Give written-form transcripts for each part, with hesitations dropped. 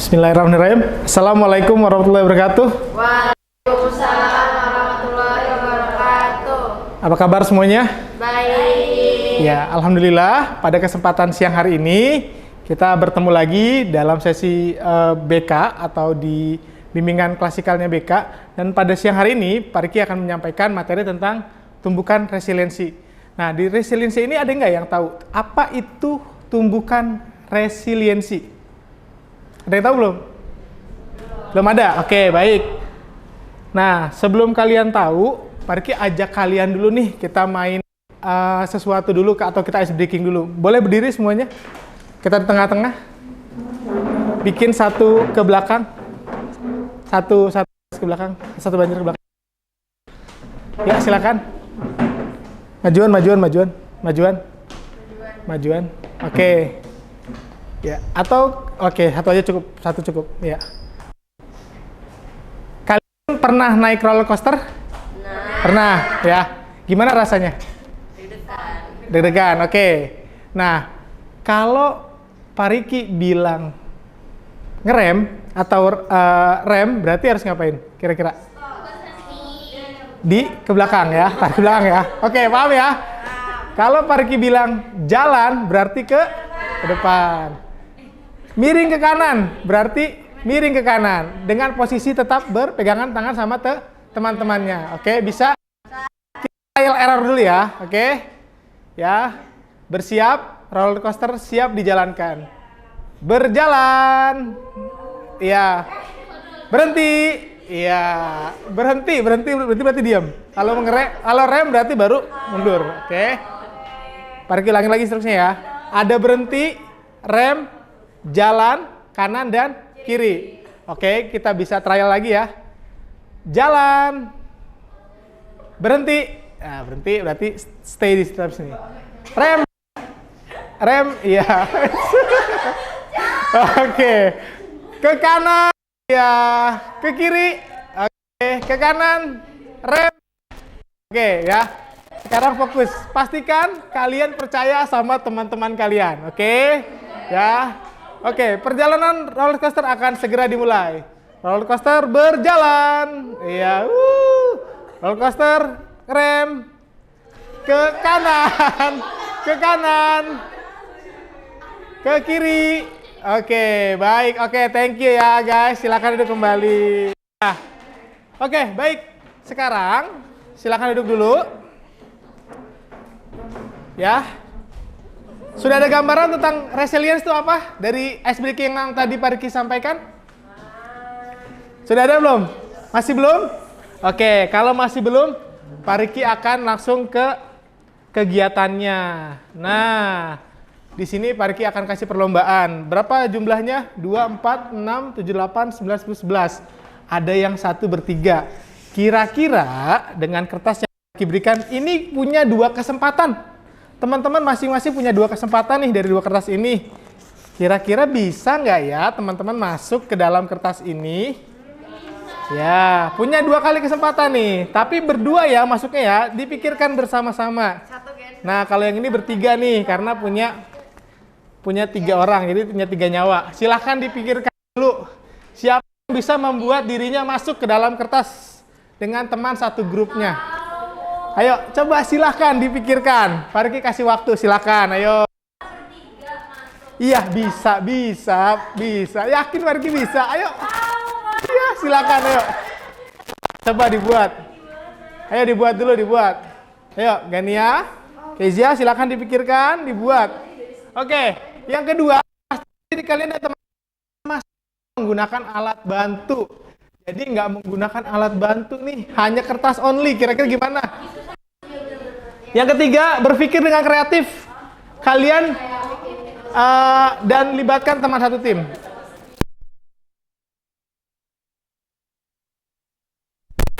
Bismillahirrahmanirrahim. Assalamualaikum warahmatullahi wabarakatuh. Waalaikumsalam warahmatullahi wabarakatuh. Apa kabar semuanya? Baik. Ya, alhamdulillah. Pada kesempatan siang hari ini kita bertemu lagi dalam sesi BK atau di bimbingan klasikalnya BK. Dan pada siang hari ini, Pak Riki akan menyampaikan materi tentang tumbukan resiliensi. Nah, di resiliensi ini ada nggak yang tahu apa itu tumbukan resiliensi? Ada yang tahu belum? Belum ada? Oke, baik. Nah, sebelum kalian tahu, Pak Riki ajak kalian dulu nih, kita main sesuatu dulu, atau kita ice breaking dulu. Boleh berdiri semuanya? Kita di tengah-tengah. Bikin satu ke belakang. Satu ke belakang. Satu banjir ke belakang. Ya, silakan. Majuan. Oke. Ya, atau oke, satu aja cukup, satu cukup, ya. Kalian pernah naik roller coaster? Pernah, ya. Gimana rasanya? Deg-degan, oke. Nah, kalau Pak Riki bilang ngerem atau rem, berarti harus ngapain? Kira-kira? Ke belakang ya, tarik ke belakang ya. Oke, paham ya? Kalau Pak Riki bilang jalan, berarti ke depan. Miring ke kanan, berarti miring ke kanan. Dengan posisi tetap berpegangan tangan sama teman-temannya. Oke, bisa? Kita trial error dulu ya, oke? Ya, bersiap, roller coaster siap dijalankan. Berjalan. Iya. Berhenti. Iya. Berhenti berarti diam. Kalau rem berarti baru mundur, oke? Pak Riki ulangin lagi instruksinya ya. Ada berhenti, rem, jalan, kanan dan kiri. Oke, kita bisa trial lagi ya. Jalan. Berhenti. Nah, berhenti berarti stay di sini. Rem, iya. Oke. Ke kanan, ya. Ke kiri. Oke, ke kanan. Rem. Oke, ya. Sekarang fokus. Pastikan kalian percaya sama teman-teman kalian. Oke? Ya. Oke, perjalanan roller coaster akan segera dimulai. Roller coaster berjalan. Iya. Roller coaster rem ke kanan, ke kiri. Oke, baik. Oke, thank you ya guys. Silakan duduk kembali. Nah, oke, baik. Sekarang silakan duduk dulu. Ya. Sudah ada gambaran tentang resilience itu apa? Dari ice breaking yang tadi Pak Riki sampaikan? Sudah ada belum? Masih belum? Oke, kalau masih belum, Pak Riki akan langsung ke kegiatannya. Nah, di sini Pak Riki akan kasih perlombaan. Berapa jumlahnya? 2, 4, 6, 7, 8, 9, 10, 11. Ada yang 1 bertiga. Kira-kira dengan kertas yang Pak Riki berikan, ini punya 2 kesempatan. Teman-teman masing-masing punya 2 kesempatan nih dari 2 kertas ini. Kira-kira bisa nggak ya teman-teman masuk ke dalam kertas ini? Ya, punya 2 kali kesempatan nih. Tapi berdua ya masuknya ya, dipikirkan bersama-sama. Nah, kalau yang ini bertiga nih, karena punya 3 orang, jadi punya 3 nyawa. Silahkan dipikirkan dulu. Siapa yang bisa membuat dirinya masuk ke dalam kertas dengan teman satu grupnya? Ayo, coba silahkan dipikirkan. Pak Riki kasih waktu, silahkan. Ayo. Iya, bisa. Yakin Pak Riki bisa? Ayo. Iya, silahkan. Ayo. Coba dibuat. Ayo dibuat dulu, dibuat. Ayo, Gania, Kezia, silahkan dipikirkan, dibuat. Oke, yang kedua, pasti kalian ada teman menggunakan alat bantu. Jadi nggak menggunakan alat bantu nih, hanya kertas only. Kira-kira gimana? Yang ketiga, berpikir dengan kreatif. Kalian dan libatkan teman satu tim.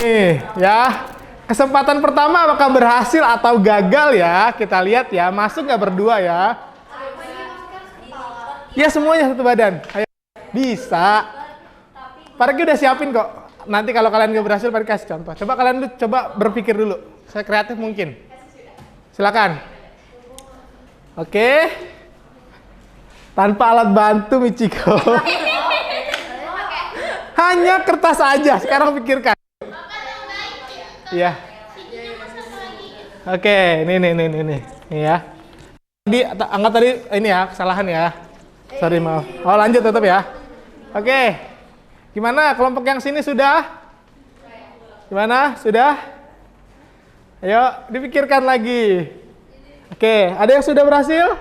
Nih, ya. Kesempatan pertama apakah berhasil atau gagal ya? Kita lihat ya, masuk nggak berdua ya? Ya, semuanya satu badan. Ayo. Bisa. Pak Riki udah siapin kok. Nanti kalau kalian nggak berhasil, Pak Riki kasih contoh. Coba kalian coba berpikir dulu. Saya kreatif mungkin. Silakan. Oke. Tanpa alat bantu, Michiko. Hanya kertas aja. Sekarang pikirkan. Iya. Oke, nih ya. Tadi anggap tadi ini ya kesalahan ya. Sorry maaf. Oh lanjut tetap ya. Oke. Gimana kelompok yang sini sudah? Gimana? Sudah? Ayo dipikirkan lagi. Oke, ada yang sudah berhasil?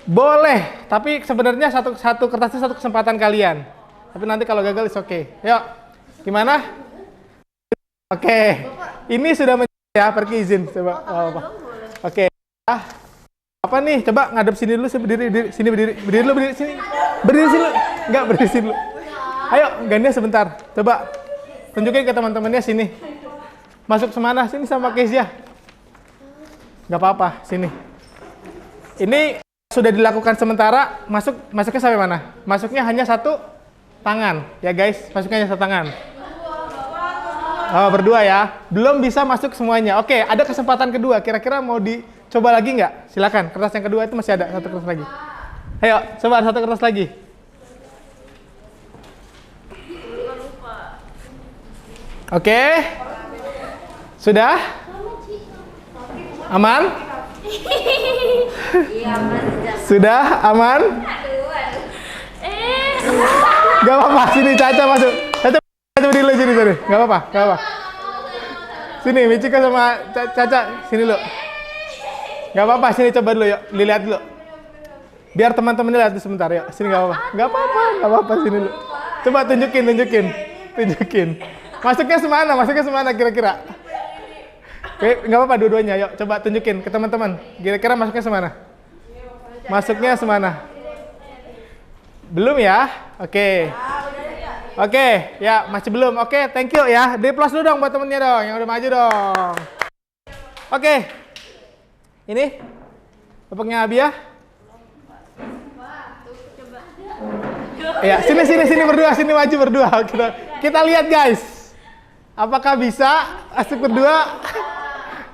Boleh, tapi sebenarnya satu kertasnya satu kesempatan kalian. Tapi nanti kalau gagal is oke. Yuk, gimana? Oke, ini sudah ya, pergi izin. Coba, apa? Oke. Apa nih? Coba ngadep sini dulu, berdiri, sini berdiri dulu, sini. Berdiri sini, enggak berdiri sini dulu. Ayo, gantian sebentar. Coba tunjukin ke teman-temannya sini. Masuk semana, sini sama Kezia. Nggak apa-apa, sini. Ini sudah dilakukan sementara, masuknya sampai mana? Masuknya hanya satu tangan, ya guys. Masuknya hanya satu tangan. Oh, berdua ya. Belum bisa masuk semuanya. Oke, ada kesempatan kedua. Kira-kira mau dicoba lagi nggak? Silakan. Kertas yang kedua itu masih ada satu kertas lagi. Ayo, coba satu kertas lagi. Oke. Sudah? Aman? Sudah? Aman? Gak apa-apa, sini Caca masuk. Caca berdiri dulu sini. Gak apa-apa. Sini, Michiko sama Caca, sini dulu. Gak apa-apa, sini coba dulu yuk, dilihat dulu. Biar teman-teman lihat sebentar yuk. Sini gak apa-apa. Gak apa-apa, sini dulu. Coba tunjukin. Masuknya semana kira-kira? Oke, nggak apa-apa dua-duanya. Yuk, coba tunjukin ke teman-teman. Kira-kira masuknya semana? Masuknya semana? Belum ya? Oke. Oke, ya masih belum. Oke, thank you ya. Di plus dulu dong buat temennya dong, yang udah maju dong. Oke. Ini bapaknya Abia. Ya, sini berdua, sini maju berdua. Kita lihat guys. Apakah bisa masuk berdua?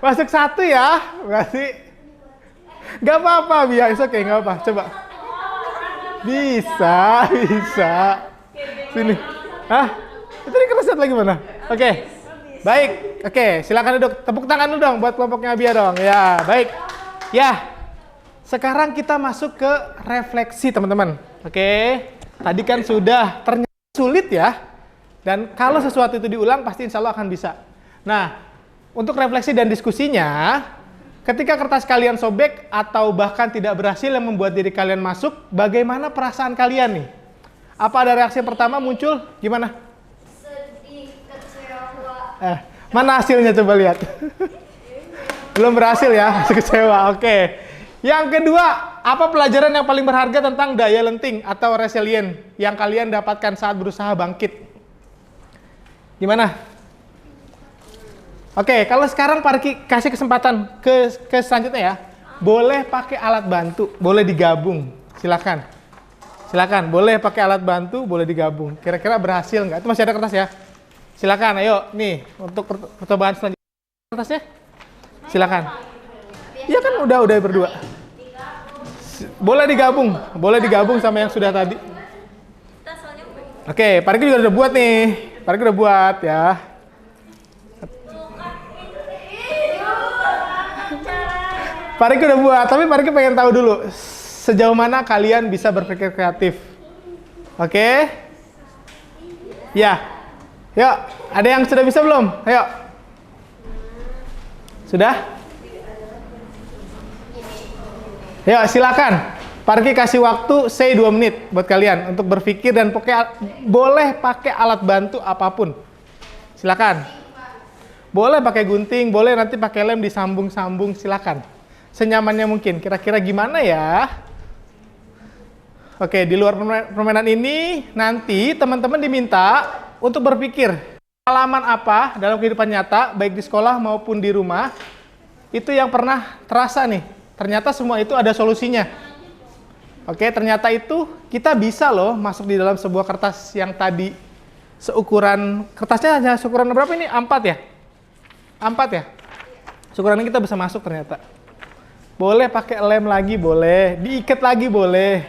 Masuk satu ya, berarti nggak apa-apa, biasa oke, nggak apa, coba. Bisa. Sini. Hah? Itu di kertas lagi mana? Oke. Baik. Oke, silakan duduk. Tepuk tangan dulu dong buat kelompoknya Abia dong. Ya, baik. Ya. Sekarang kita masuk ke refleksi, teman-teman. Oke. Tadi kan sudah ternyata sulit ya. Dan kalau sesuatu itu diulang, pasti insya Allah akan bisa. Nah, untuk refleksi dan diskusinya, ketika kertas kalian sobek atau bahkan tidak berhasil yang membuat diri kalian masuk, bagaimana perasaan kalian nih? Apa ada reaksi pertama muncul? Gimana? Sedih, kecewa. Mana hasilnya coba lihat? Belum berhasil ya, masih kecewa. Oke. Yang kedua, apa pelajaran yang paling berharga tentang daya lenting atau resilient yang kalian dapatkan saat berusaha bangkit? Gimana? Oke, kalau sekarang Pak Riki kasih kesempatan ke selanjutnya ya. Boleh pakai alat bantu, boleh digabung. Silakan, boleh pakai alat bantu, boleh digabung. Kira-kira berhasil nggak? Itu masih ada kertas ya. Silakan, ayo nih untuk percobaan selanjutnya. Kertasnya? Silakan. Iya kan udah berdua. Boleh digabung sama yang sudah tadi. Oke, Pak Riki juga udah buat nih. Pak Riki udah buat ya. Pak Riki udah buat, tapi Pak Riki pengen tahu dulu sejauh mana kalian bisa berpikir kreatif. Oke? Ya. Yuk, ada yang sudah bisa belum? Ayo. Sudah? Yuk, silakan. Pak Riki kasih waktu, say 2 menit buat kalian untuk berpikir dan boleh pakai alat bantu apapun. Silakan. Boleh pakai gunting, boleh nanti pakai lem disambung-sambung, silakan. Senyamannya mungkin. Kira-kira gimana ya? Oke, di luar permainan ini nanti teman-teman diminta untuk berpikir pengalaman apa dalam kehidupan nyata, baik di sekolah maupun di rumah, itu yang pernah terasa nih. Ternyata semua itu ada solusinya. Oke, ternyata itu kita bisa loh masuk di dalam sebuah kertas yang tadi seukuran, kertasnya hanya seukuran berapa ini? A4 ya? A4 ya? Seukurannya kita bisa masuk ternyata. Boleh pakai lem lagi, boleh. Diikat lagi, boleh.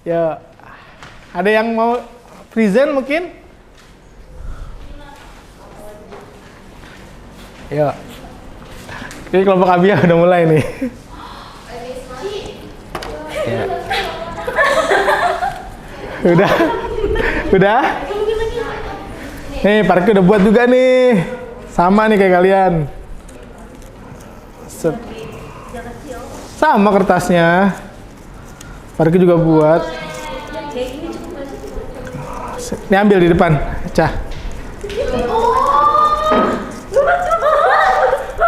Ya. Ada yang mau present mungkin? Yuk. Ini kelompok Abia udah mulai nih. Ya. Udah? Nih, Parki udah buat juga nih. Sama nih kayak kalian. Sama kertasnya. Parki juga buat. Ini ambil di depan, Cah.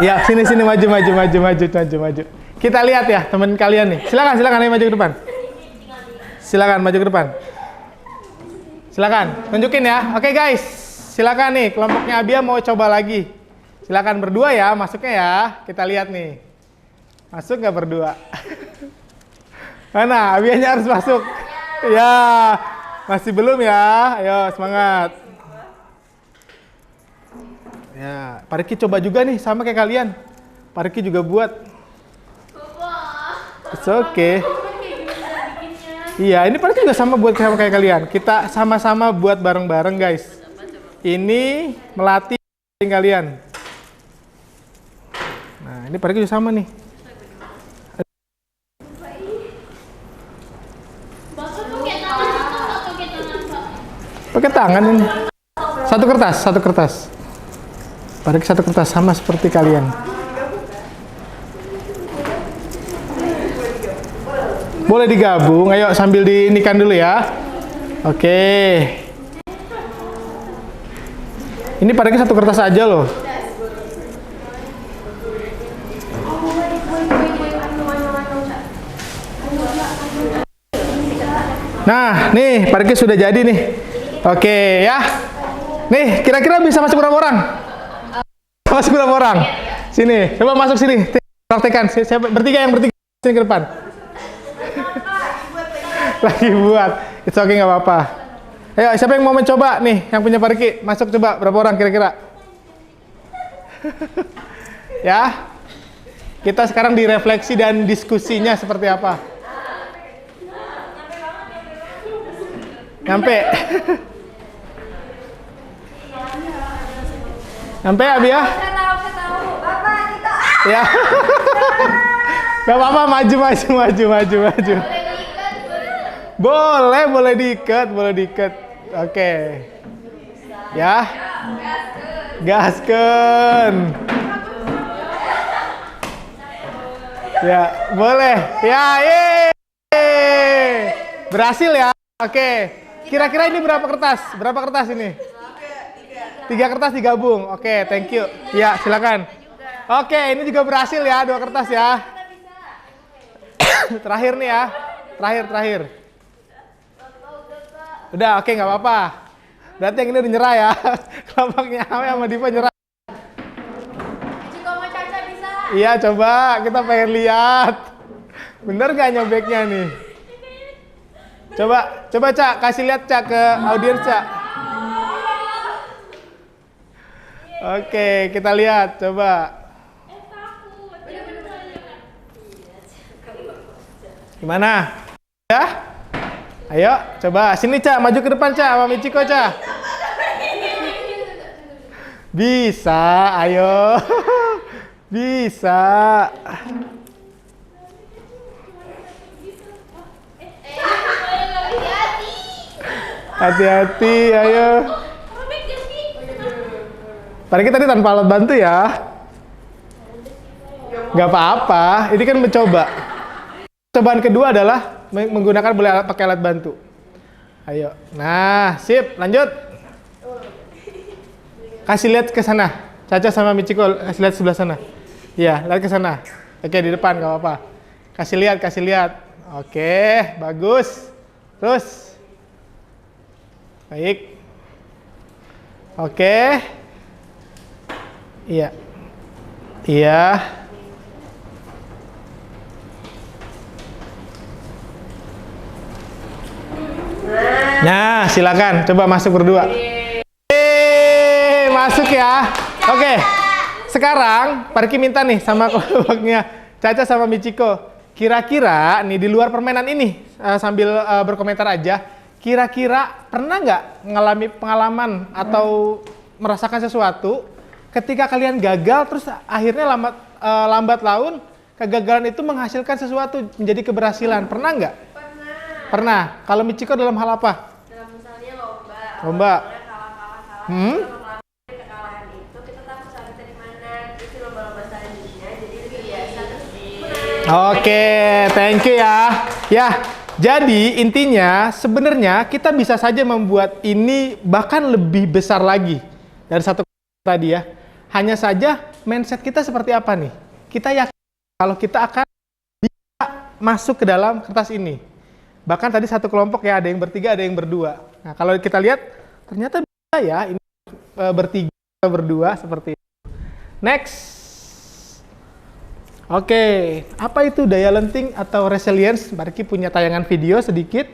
Ya, sini maju. Kita lihat ya teman kalian nih. Silakan ayo maju ke depan. Silakan maju ke depan. Silakan, tunjukin ya. Oke guys, silakan nih kelompoknya Abia mau coba lagi. Silakan berdua ya, masuknya ya. Kita lihat nih. Masuk nggak berdua? Mana? Abianya harus masuk. Ya, masih belum ya. Ayo semangat. Ya, Pariki coba juga nih sama kayak kalian. Pariki juga buat. It's okay. Iya, ini Pariki juga sama buat sama kayak kalian. Kita sama-sama buat bareng-bareng guys. Ini melatih kalian. Nah, ini Pariki juga sama nih. Pakai tangan ini. Satu kertas. Pariki satu kertas sama seperti kalian. Boleh digabung, ayo sambil diinikan dulu ya. Oke. Ini Pariki satu kertas aja loh. Nah, nih Pariki sudah jadi nih. Oke ya. Nih, kira-kira bisa masuk berapa orang? Masuk berapa orang? Sini, coba masuk sini. Praktekan. Siapa bertiga sini ke depan. Lagi buat. It's okay, nggak apa-apa. Ayo, siapa yang mau mencoba nih? Yang punya Pariki, masuk coba. Berapa orang kira-kira? Ya. Kita sekarang direfleksi dan diskusinya seperti apa? Nyampe. Sampai Abi ya? Saya tahu. Bapak kita. Ya. Gak apa-apa, maju. Boleh diikat. Oke. Ya. Gaskeun. Ya, boleh. Ya, berhasil ya. Oke. Kira-kira ini berapa kertas? Berapa kertas ini? 3 kertas digabung. Oke, thank you. Ya, silakan. Oke, ini juga berhasil ya, 2 kertas ya. Terakhir nih ya. Terakhir. Udah, oke, nggak apa-apa. Berarti yang ini udah nyerah ya. Kelompoknya Awe sama Diva nyerah. Ciko sama Caca bisa. Iya, coba. Kita pengen lihat. Bener nggak nyobeknya nih? Coba Cak, kasih lihat Cak ke audiens Cak. Oke, kita lihat, coba. Gimana? Ya? Ayo, coba. Sini Cak, maju ke depan Cak, sama Michiko Cak. Bisa, ayo. Bisa. Hati-hati, ayo. Pariki tadi tanpa alat bantu ya. Gak apa-apa, ini kan mencoba. Cobaan kedua adalah menggunakan pakai alat bantu. Ayo, nah sip, lanjut. Kasih lihat ke sana, Caca sama Michiko, kasih lihat sebelah sana. Iya, lihat ke sana. Oke, di depan, gak apa-apa. Kasih lihat. Oke, bagus. Terus. Baik. Oke. Iya. Nah, silakan. Coba masuk berdua. Masuk ya. Oke. Sekarang Pariki minta nih sama kelompoknya Caca sama Michiko. Kira-kira nih di luar permainan ini sambil berkomentar aja. kira-kira pernah nggak ngalami pengalaman atau merasakan sesuatu ketika kalian gagal terus akhirnya lambat laun kegagalan itu menghasilkan sesuatu menjadi keberhasilan? Pernah nggak? Pernah. Pernah. Kalau Michiko dalam hal apa? Dalam misalnya lomba. Lomba. Kalah. Hmm? Kekalahan itu kita tahu usaha kita di mana. Itu lomba-lomba selanjutnya jadi lebih biasa terus menang. Oke, thank you ya. Ya, jadi intinya sebenarnya kita bisa saja membuat ini bahkan lebih besar lagi dari satu tadi ya. Hanya saja mindset kita seperti apa nih? Kita yakin kalau kita akan bisa masuk ke dalam kertas ini. Bahkan tadi satu kelompok ya, ada yang bertiga, ada yang berdua. Nah, kalau kita lihat ternyata bisa ya ini bertiga, berdua seperti itu. Next. Oke, apa itu daya lenting atau resilience? Barki punya tayangan video sedikit.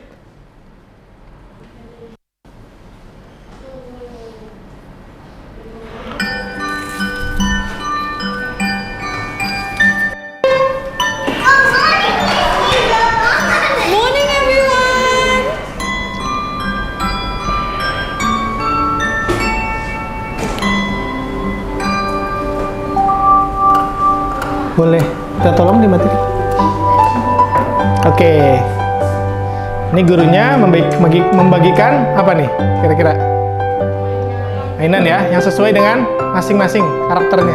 Morning everyone. Boleh, kita tolong dimatiin. Oke. Ini gurunya membagikan apa nih kira-kira? Mainan ya, yang sesuai dengan masing-masing karakternya.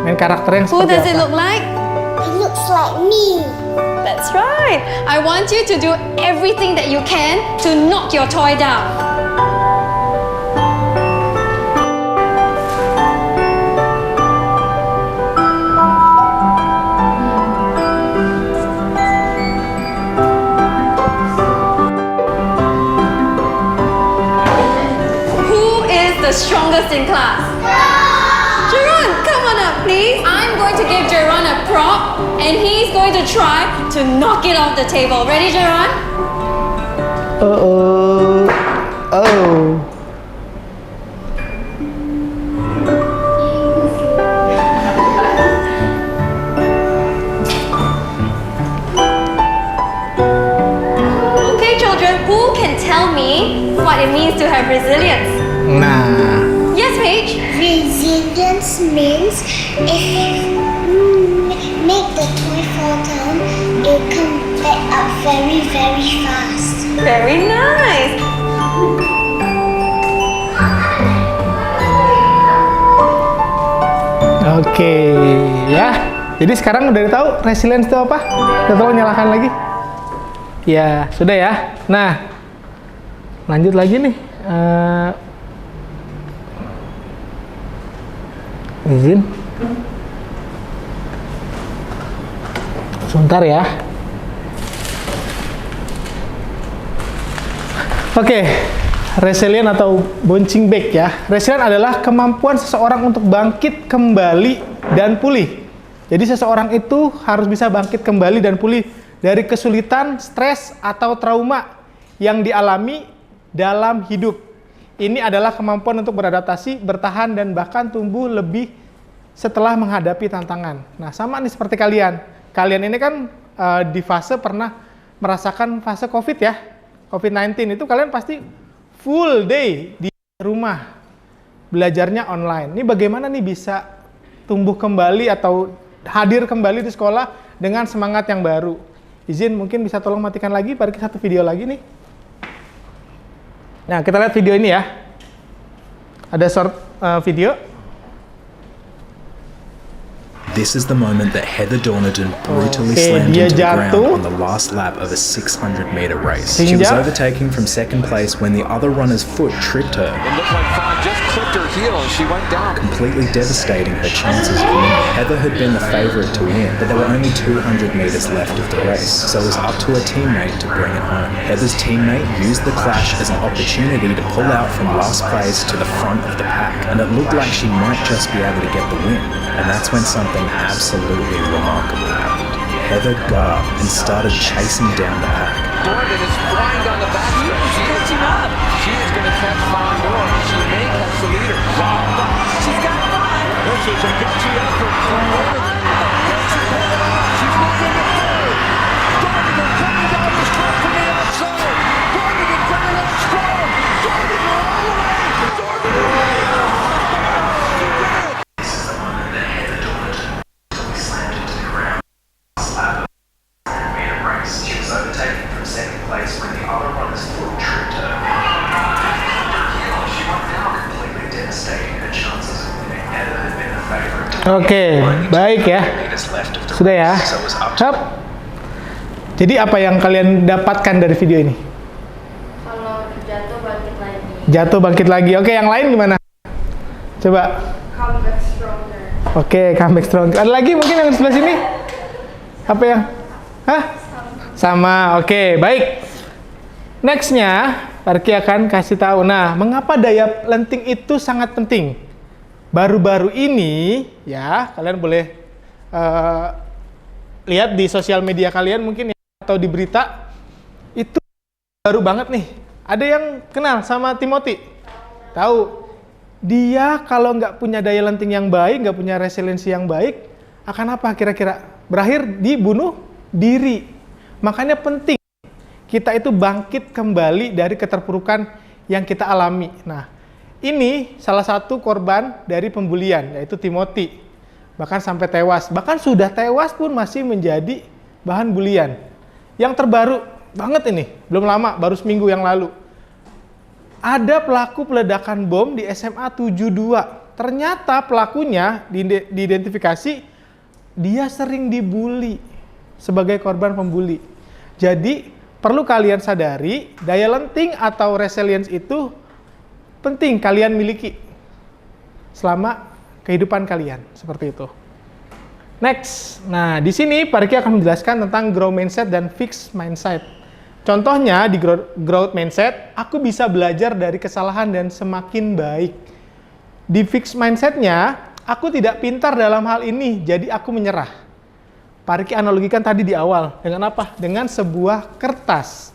Main karakter yang Who seperti does it apa? look like? It looks like me. That's right. I want you to do everything that you can to knock your toy down. Who is the strongest in class? Jeron, come on up, please. I'm going to give Jeron a prop, and he's going to try to knock it off the table. Ready, Jeron? Oh. Okay, children, who can tell me what it means to have resilience? Nah, Yes, Paige? Resilience means if you make the toy fall down, it come back up very, very fast. Very nice. oke ya. Jadi sekarang udah tahu resilience itu apa? Kita tolong nyalakan lagi. Ya, sudah ya. Nah, lanjut lagi nih. Izin. Sebentar ya. Oke, resilient atau bouncing back ya. Resilient adalah kemampuan seseorang untuk bangkit kembali dan pulih. Jadi seseorang itu harus bisa bangkit kembali dan pulih dari kesulitan, stres, atau trauma yang dialami dalam hidup. Ini adalah kemampuan untuk beradaptasi, bertahan, dan bahkan tumbuh lebih setelah menghadapi tantangan. Nah, sama nih seperti kalian. Kalian ini kan di fase pernah merasakan fase COVID ya. COVID-19 itu kalian pasti full day di rumah. Belajarnya online. Ini bagaimana nih bisa tumbuh kembali atau hadir kembali di sekolah dengan semangat yang baru. Izin mungkin bisa tolong matikan lagi, balik satu video lagi nih. Nah, kita lihat video ini ya. Ada short video. This is the moment that Heather Dorniden brutally Okay, slammed dia into the ground jatuh. on the last lap of a 600-meter race. She was Tinjak. overtaken from second place when the other runner's foot tripped her, It looked like Fawn just clipped her heel and she went down. completely devastating her chances of winning. Heather had been the favourite to win, but there were only 200 metres left of the race, so it was up to her teammate to bring it home. Heather's teammate used the clash as an opportunity to pull out from last place to the front of the pack, and it looked like she might just be able to get the win. And that's when something absolutely remarkable happened. Heather got up and started chasing down the pack. Dornan is flying down the backstretch. She is catching up. She is going to catch Fawn more. She may catch the leader. Wow. She's got 5. This is a gutsy effort from Dornan. She's moving to third. Dornan coming down the stretch from the outside. Dornan second place when the other runners thought tripped her. She went down completely devastating her chances of winning. Heather had been the favourite to win. Oke, baik ya. Meters left of the Sudah ya. race, so it was up to Hap. Jadi apa yang kalian dapatkan dari video ini? Kalau jatuh bangkit lagi. Jatuh bangkit lagi. Oke, yang lain gimana? Coba. Come back stronger. Oke, comeback strong. Ada lagi mungkin yang sebelah sini? Apa yang? Hah? Sama. Oke, baik. Nextnya, Parki akan kasih tahu. Nah, mengapa daya lenting itu sangat penting? Baru-baru ini, ya, kalian boleh lihat di sosial media kalian mungkin ya, atau di berita. Itu baru banget nih. Ada yang kenal sama Timothy? Tahu. Dia kalau nggak punya daya lenting yang baik, nggak punya resiliensi yang baik, akan apa kira-kira? Berakhir di bunuh diri. Makanya penting kita itu bangkit kembali dari keterpurukan yang kita alami. Nah, ini salah satu korban dari pembulian, yaitu Timothy. Bahkan sampai tewas. Bahkan sudah tewas pun masih menjadi bahan bulian. Yang terbaru banget ini, belum lama, baru seminggu yang lalu. Ada pelaku peledakan bom di SMA 72. Ternyata pelakunya diidentifikasi, dia sering dibully sebagai korban pembuli. Jadi, perlu kalian sadari, daya lenting atau resilience itu penting kalian miliki selama kehidupan kalian, seperti itu. Next, nah di sini Parki akan menjelaskan tentang growth mindset dan fixed mindset. Contohnya di growth mindset, aku bisa belajar dari kesalahan dan semakin baik. Di fixed mindsetnya, aku tidak pintar dalam hal ini, jadi aku menyerah. Parki analogikan tadi di awal, dengan apa? Dengan sebuah kertas.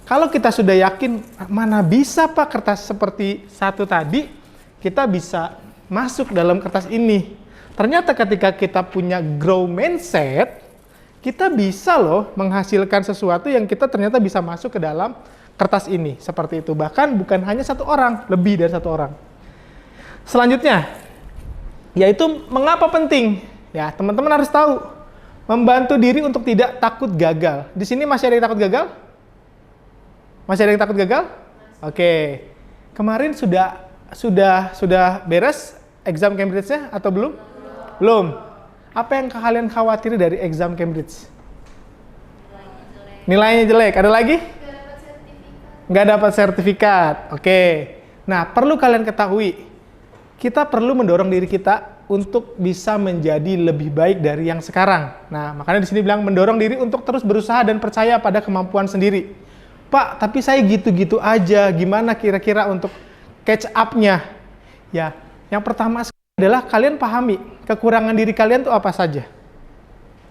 Kalau kita sudah yakin, mana bisa Pak kertas seperti satu tadi, kita bisa masuk dalam kertas ini. Ternyata ketika kita punya growth mindset, kita bisa loh menghasilkan sesuatu yang kita ternyata bisa masuk ke dalam kertas ini. Seperti itu. Bahkan bukan hanya satu orang, lebih dari satu orang. Selanjutnya, yaitu mengapa penting? Ya, teman-teman harus tahu. Membantu diri untuk tidak takut gagal. Di sini masih ada yang takut gagal? Masih ada yang takut gagal? Oke. Kemarin sudah beres exam Cambridge-nya atau belum? Belum. Apa yang kalian khawatir dari exam Cambridge? Nilainya jelek. Ada lagi? Nggak dapat sertifikat. Oke. Nah, perlu kalian ketahui, kita perlu mendorong diri kita untuk bisa menjadi lebih baik dari yang sekarang. Nah, makanya di sini bilang mendorong diri untuk terus berusaha dan percaya pada kemampuan sendiri. Pak, tapi saya gitu-gitu aja. Gimana kira-kira untuk catch up-nya? Ya, yang pertama adalah kalian pahami kekurangan diri kalian itu apa saja.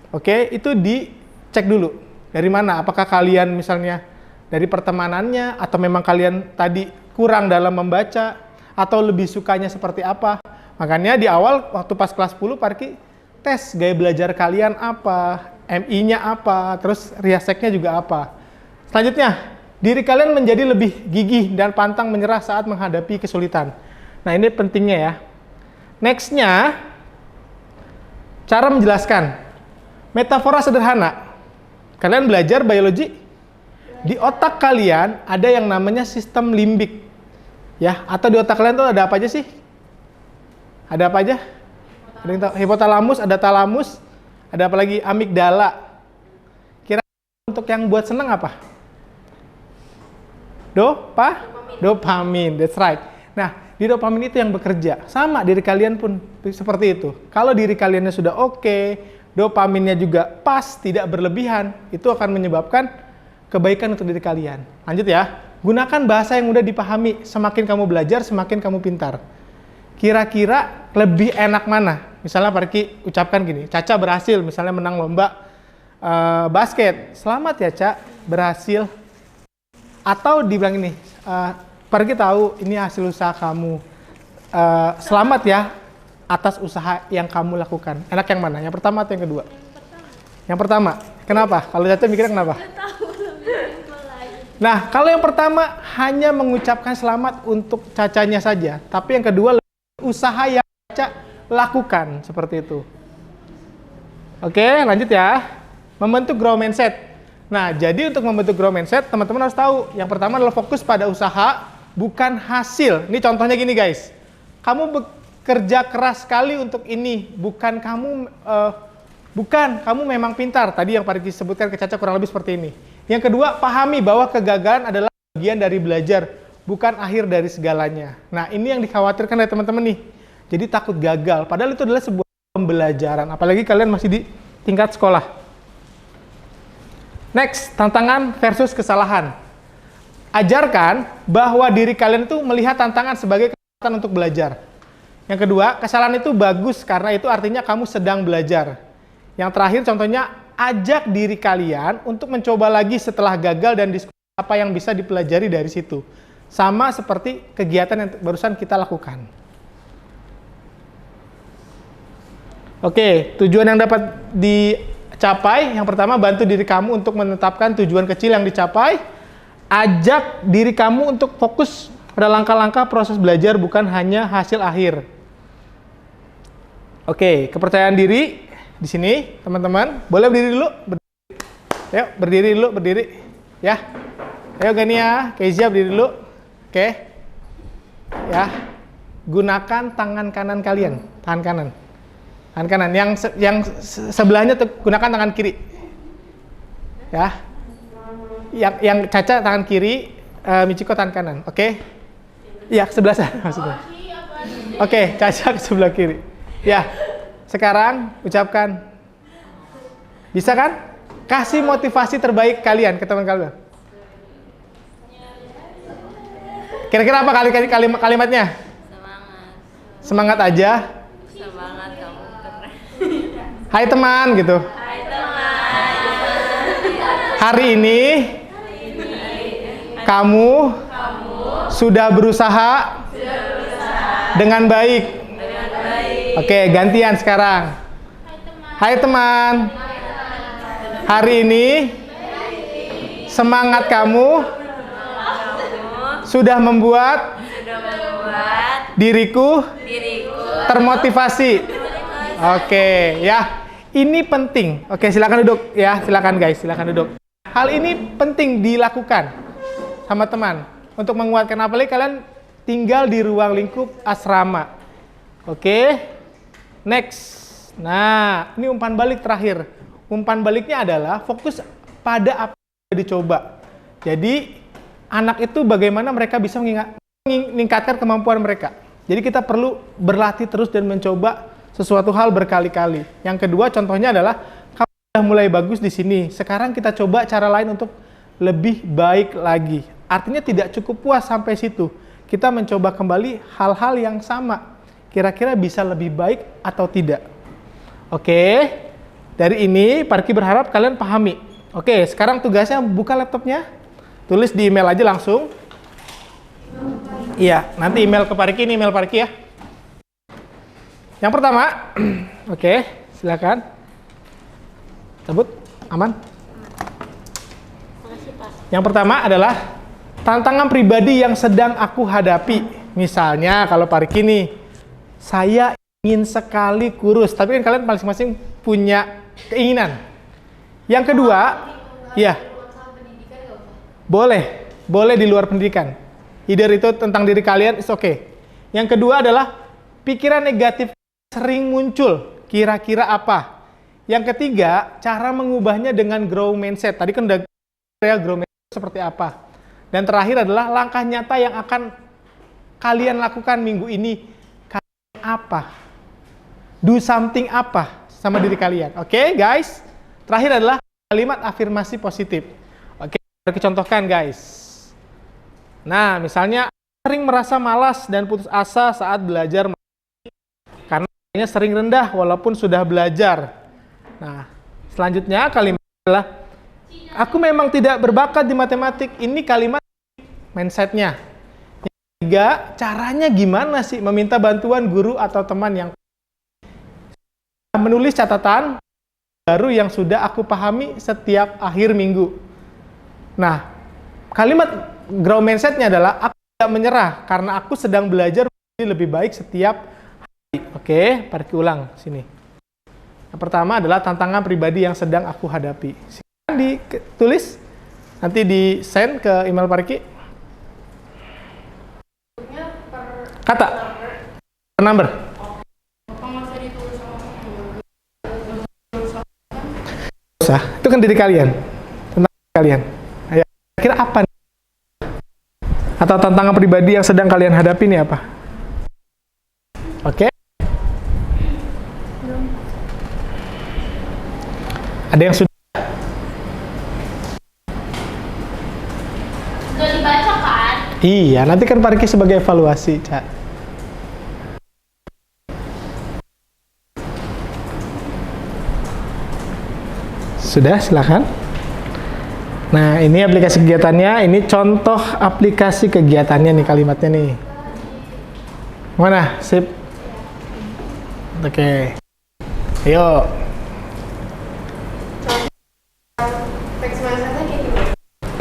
Oke, itu dicek dulu. Dari mana? Apakah kalian misalnya dari pertemanannya, atau memang kalian tadi kurang dalam membaca, atau lebih sukanya seperti apa? Makanya di awal waktu pas kelas 10 Parki tes gaya belajar kalian apa, MI-nya apa, terus riaseknya juga apa. Selanjutnya, diri kalian menjadi lebih gigih dan pantang menyerah saat menghadapi kesulitan. Nah, ini pentingnya ya. Next-nya, cara menjelaskan. Metafora sederhana. Kalian belajar biologi? Di otak kalian ada yang namanya sistem limbik. Ya, atau di otak kalian tuh ada apa aja sih? Ada apa aja? Ada yang tahu? Hipotalamus, ada talamus, ada apa lagi? Amigdala. Kira untuk yang buat seneng apa? Dopamin, that's right. Nah, di dopamin itu yang bekerja. Sama, diri kalian pun seperti itu. Kalau diri kaliannya sudah oke, dopaminnya juga pas, tidak berlebihan, itu akan menyebabkan kebaikan untuk diri kalian. Lanjut ya. Gunakan bahasa yang mudah dipahami. Semakin kamu belajar, semakin kamu pintar. Kira-kira lebih enak mana? Misalnya Parki ucapkan gini, Caca berhasil, misalnya menang lomba basket. Selamat ya, Ca, berhasil. Atau dibilang ini, Parki tahu ini hasil usaha kamu. Selamat ya atas usaha yang kamu lakukan. Enak yang mana? Yang pertama atau yang kedua? Yang pertama. Kenapa? Kalau Caca mikirnya kenapa? Nah, kalau yang pertama hanya mengucapkan selamat untuk Cacanya saja. Tapi yang kedua, usaha yang Caca lakukan. Seperti itu. Oke, lanjut ya. Membentuk growth mindset. Nah, jadi untuk membentuk growth mindset, teman-teman harus tahu. Yang pertama adalah fokus pada usaha, bukan hasil. Ini contohnya gini guys. Kamu bekerja keras sekali untuk ini, bukan kamu memang pintar. Tadi yang Pak Riki sebutkan ke Caca kurang lebih seperti ini. Yang kedua, pahami bahwa kegagalan adalah bagian dari belajar, bukan akhir dari segalanya. Nah, ini yang dikhawatirkan dari teman-teman nih. Jadi takut gagal, padahal itu adalah sebuah pembelajaran. Apalagi kalian masih di tingkat sekolah. Next, tantangan versus kesalahan. Ajarkan bahwa diri kalian itu melihat tantangan sebagai kesempatan untuk belajar. Yang kedua, kesalahan itu bagus karena itu artinya kamu sedang belajar. Yang terakhir contohnya, ajak diri kalian untuk mencoba lagi setelah gagal dan diskusi apa yang bisa dipelajari dari situ. Sama seperti kegiatan yang barusan kita lakukan. Oke, tujuan yang dapat dicapai, yang pertama bantu diri kamu untuk menetapkan tujuan kecil yang dicapai. Ajak diri kamu untuk fokus pada langkah-langkah proses belajar, bukan hanya hasil akhir. Oke, kepercayaan diri di sini, teman-teman. Boleh berdiri dulu? Ayo, berdiri dulu, berdiri. Ya. Ayo Gania, Kezia berdiri dulu. Oke. Ya. Gunakan tangan kanan kalian, tangan kanan. Tangan kanan, yang sebelahnya gunakan tangan kiri. Ya. Yang Caca tangan kiri, Michiko tangan kanan. Oke? Iya, sebelah sana maksudnya. Oke, Caca ke sebelah kiri. Ya. Sekarang ucapkan. Bisa kan? Kasih motivasi terbaik kalian ke teman kalian. Kira-kira apa kalimatnya? Semangat aja. Semangat kamu keren. Hai teman gitu. Hai teman. Hari ini kamu sudah berusaha dengan baik. Oke, gantian sekarang. Hai teman. Hari ini semangat kamu sudah membuat diriku termotivasi. Oke, ya. Ini penting. Oke, silakan duduk ya. Silakan guys, silakan duduk. Hal ini penting dilakukan sama teman untuk menguatkan, apalagi kalian tinggal di ruang lingkup asrama. Oke. Next. Nah, ini umpan balik terakhir. Umpan baliknya adalah fokus pada apa yang dicoba. Jadi, anak itu bagaimana mereka bisa meningkatkan kemampuan mereka. Jadi kita perlu berlatih terus dan mencoba sesuatu hal berkali-kali. Yang kedua, contohnya adalah kamu sudah mulai bagus di sini. Sekarang kita coba cara lain untuk lebih baik lagi. Artinya tidak cukup puas sampai situ. Kita mencoba kembali hal-hal yang sama. Kira-kira bisa lebih baik atau tidak. Oke, dari ini Parki berharap kalian pahami. Oke, sekarang tugasnya buka laptopnya. Tulis di email aja langsung. Iya, nanti email ke Parki, ini email Parki ya. Yang pertama, oke, silakan. Cabut, aman. Yang pertama adalah tantangan pribadi yang sedang aku hadapi. Misalnya kalau Parki nih, saya ingin sekali kurus, tapi kan kalian masing-masing punya keinginan. Yang kedua, ya, boleh di luar pendidikan. Either itu tentang diri kalian, it's okay. Yang kedua adalah pikiran negatif sering muncul, kira-kira apa? Yang ketiga, cara mengubahnya dengan grow mindset. Tadi kan udah grow mindset seperti apa. Dan terakhir adalah langkah nyata yang akan kalian lakukan minggu ini. Kalian apa? Do something apa sama diri kalian. Oke, guys? Terakhir adalah kalimat afirmasi positif. Oke, kita contohkan, guys. Nah, misalnya sering merasa malas dan putus asa saat belajar karena sering rendah walaupun sudah belajar. Nah, selanjutnya kalimat adalah aku memang tidak berbakat di matematik. Ini kalimat mindset-nya. Yang ketiga, caranya gimana sih meminta bantuan guru atau teman yang menulis catatan baru yang sudah aku pahami setiap akhir minggu. Nah, kalimat grow mindset-nya adalah aku tidak menyerah karena aku sedang belajar menjadi lebih baik setiap hari. Oke, Parki ulang sini. Yang pertama adalah tantangan pribadi yang sedang aku hadapi. silahkan ditulis. Nanti di send ke email Pak Riki. Kata per number. Usah, itu kan diri kalian, tentang kalian. Ayo, kira apa nih? Atau tantangan pribadi yang sedang kalian hadapi ini apa? Oke? Ada yang sudah? Sudah dibaca kan? Iya, nanti kan Pak Riki sebagai evaluasi, Cak. Sudah, silakan. Nah, ini aplikasi kegiatannya, ini contoh aplikasi kegiatannya nih kalimatnya nih. Mana? Sip. Oke. Ayo.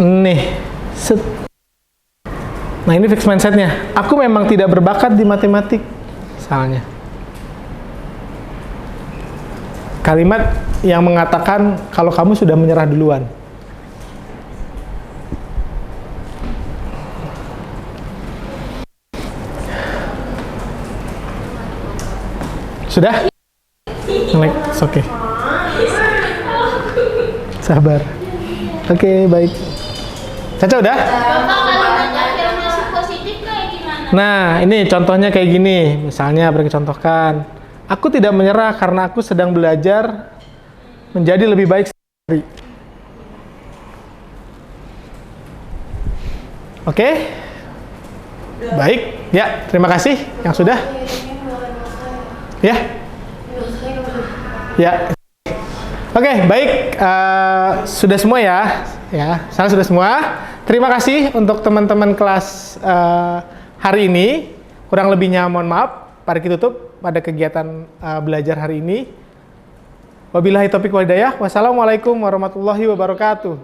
Nih. Set. Nah, ini fix mindset-nya. Aku memang tidak berbakat di matematik. Misalnya. Kalimat yang mengatakan kalau kamu sudah menyerah duluan. Sudah? Next, oke. Sabar. Oke, baik. Caca udah? Bapak kalimat afirmasi positif kayak gimana? Nah, ini contohnya kayak gini. Misalnya, beri contohkan. Aku tidak menyerah karena aku sedang belajar menjadi lebih baik sehari. Oke? Baik. Ya, terima kasih yang sudah. Ya? Ya. Oke, baik. Sudah semua ya. Ya, saya sudah semua. Terima kasih untuk teman-teman kelas hari ini. Kurang lebihnya mohon maaf. Mari kita tutup pada kegiatan belajar hari ini. Wabillahi taufiq wal hidayah. Wassalamualaikum warahmatullahi wabarakatuh.